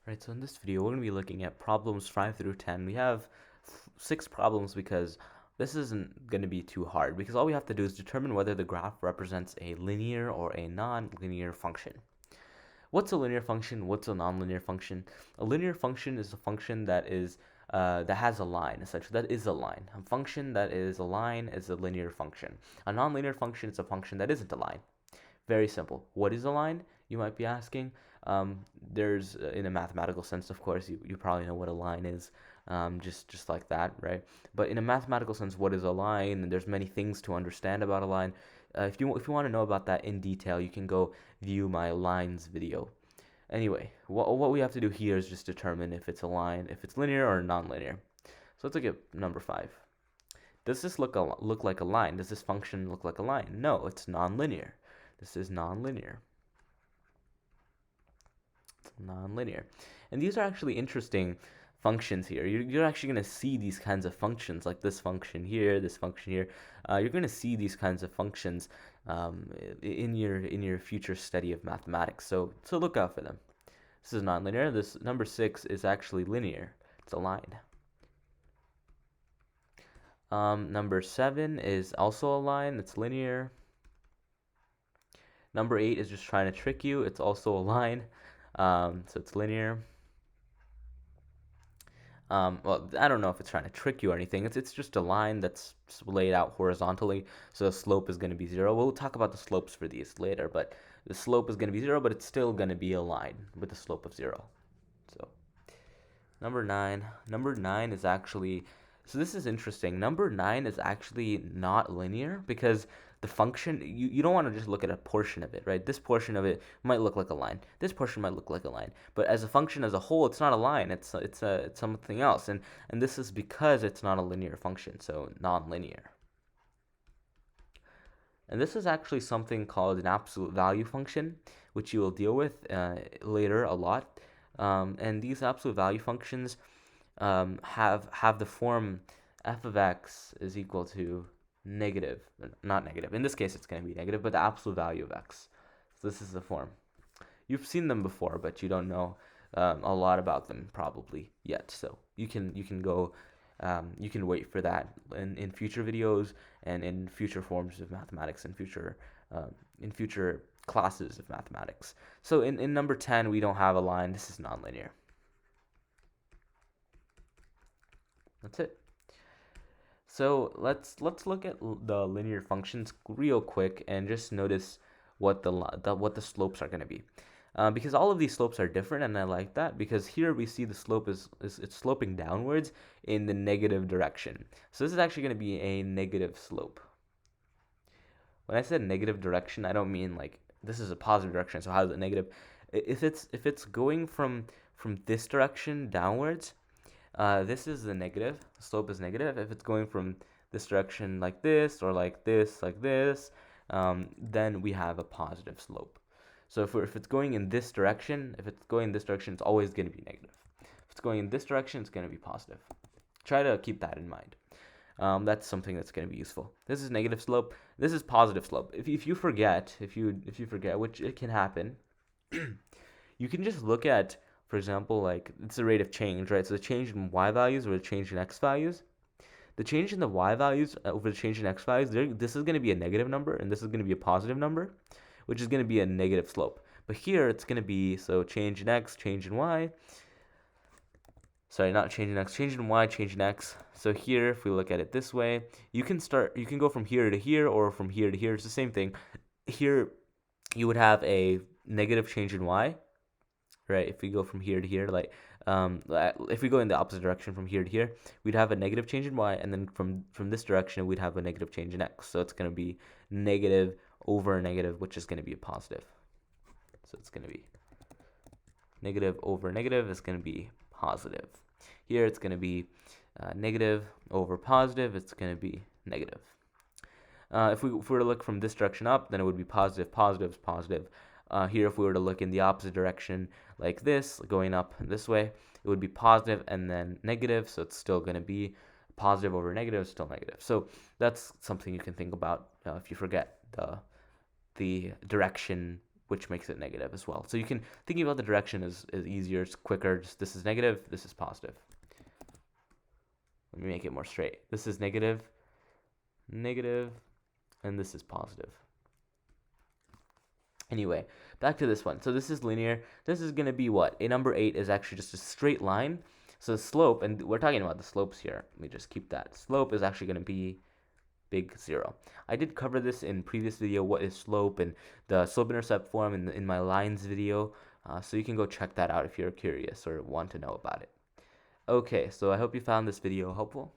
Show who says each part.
Speaker 1: Right, so in this video, we're going to be looking at problems 5 through 10. We have 6 problems because this isn't going to be too hard, because all we have to do is determine whether the graph represents a linear or a non-linear function. What's a linear function? What's a non-linear function? A linear function is a function that has a line, essentially. That is a line. A function that is a line is a linear function. A non-linear function is a function that isn't a line. Very simple. What is a line, you might be asking? There's, in a mathematical sense, of course, you probably know what a line is, just like that, right? But in a mathematical sense, what is a line? And there's many things to understand about a line. If you want to know about that in detail, you can go view my lines video. Anyway, what we have to do here is just determine if it's a line, if it's linear or non-linear. So let's look at number 5. Does this look like a line? Does this function look like a line? No, it's non-linear. This is non-linear. It's non-linear. And these are actually interesting functions here. You're actually going to see these kinds of functions, like this function here, this function here. You're going to see these kinds of functions in your future study of mathematics. So look out for them. This is non-linear. This number 6 is actually linear. It's a line. Number 7 is also a line. It's linear. Number 8 is just trying to trick you. It's also a line. So it's linear. Well, I don't know if it's trying to trick you or anything. It's just a line that's laid out horizontally. So the slope is going to be 0. We'll talk about the slopes for these later, but the slope is going to be 0, but it's still going to be a line with a slope of 0. So number 9. Number 9 is actually, so this is interesting. Number 9 is actually not linear because the function, you don't want to just look at a portion of it, right? This portion of it might look like a line. This portion might look like a line. But as a function as a whole, it's not a line. It's something else. And this is because it's not a linear function, so non-linear. And this is actually something called an absolute value function, which you will deal with later a lot. And these absolute value functions have the form f of x is equal to negative, not negative. In this case, it's going to be negative, but the absolute value of x. So this is the form. You've seen them before, but you don't know a lot about them probably yet. So you can go, you can wait for that in future videos and in future forms of mathematics and in future classes of mathematics. So in number 10, we don't have a line. This is nonlinear. That's it. So let's look at the linear functions real quick and just notice what the slopes are going to be, because all of these slopes are different, and I like that because here we see the slope is it's sloping downwards in the negative direction. So this is actually going to be a negative slope. When I said negative direction, I don't mean like this is a positive direction. So how is it negative? If it's going from this direction downwards, this is the negative. The slope is negative. If it's going from this direction like this or like this, then we have a positive slope. So if it's going in this direction, it's always going to be negative. If it's going in this direction, it's going to be positive. Try to keep that in mind. That's something that's going to be useful. This is negative slope. This is positive slope. If you forget, which it can happen, you can just look at, for example, like it's the rate of change, right? So the change in y values or the change in x values. The change in the y values over the change in x values, this is going to be a negative number, and this is going to be a positive number, which is going to be a negative slope. But here it's going to be, so change in x, change in y. Sorry, not change in x, change in y, change in x. So here, if we look at it this way, you can go from here to here or from here to here. It's the same thing. Here, you would have a negative change in y, right? If we go from here to here, like if we go in the opposite direction from here to here, we'd have a negative change in y, and then from this direction we'd have a negative change in x. So it's going to be negative over a negative, which is going to be a positive. So it's going to be negative over negative is going to be positive. Here it's going to be negative over positive. It's going to be negative. If we were to look from this direction up, then it would be positive, positive, positive. Here, if we were to look in the opposite direction like this, going up this way, it would be positive and then negative. So it's still going to be positive over negative, still negative. So that's something you can think about if you forget the direction which makes it negative as well. So you can, thinking about the direction is easier, it's quicker. Just, this is negative, this is positive. Let me make it more straight. This is negative, negative, and this is positive. Anyway, back to this one. So this is linear. This is going to be what? A number 8 is actually just a straight line. So the slope, and we're talking about the slopes here. Let me just keep that. Slope is actually going to be big 0. I did cover this in previous video, what is slope, and the slope-intercept form in my lines video. So you can go check that out if you're curious or want to know about it. Okay, so I hope you found this video helpful.